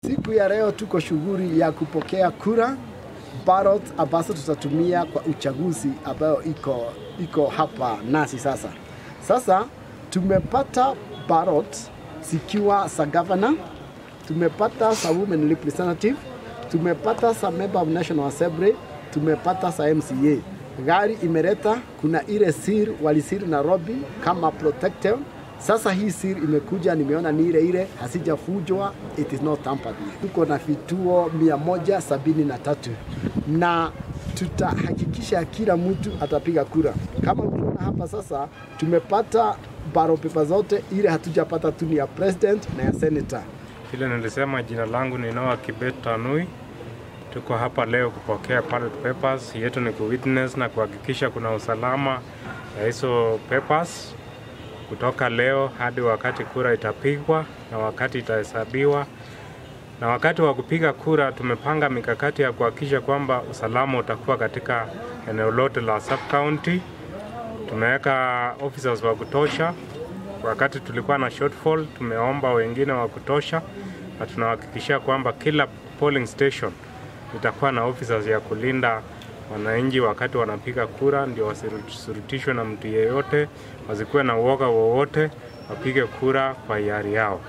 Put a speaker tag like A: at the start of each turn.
A: Siku ya leo tuko shughuli ya kupokea kura ballot ambazo tutatumia kwa uchaguzi ambayo iko hapa nasi sasa. Sasa tumepata ballot zikiwa za governor, tumepata za women representative, tumepata za member of National Assembly, tumepata za MCA. Gari imeleta kuna ile seal walisiri Nairobi kama protected. Sasa hii seal imekuja, nimeona ni ile hasijafujwa, it is not tampered. Tuko na vituo 173 na tutahakikisha kila mtu atapiga kura. Kama unaona hapa sasa tumepata ballot paper zote, ile hatujapata tu ni ya president na ya senator.
B: Vile nilisema, jina langu ni Igembe South. Tuko hapa leo kupokea ballot papers. Yetu ni kuwitness na kuhakikisha kuna usalama ya hizo papers kutoka leo hadi wakati kura itapigwa na wakati itahesabiwa. Na wakati wa kupiga kura tumepanga mikakati ya kuhakikisha kwamba usalama utakuwa katika eneo lote la sub-county. Tumeweka officers wa kutosha. Wakati tulikuwa na shortfall, tumeomba wengine wa kutosha, na tunahakikisha kwamba kila polling station itakuwa na officers ya kulinda wananchi wakati wanapiga kura, ndio wasisurutishwe na mtu yeyote, wasikuwe na uoga wowote, wapige kura kwa hiari yao.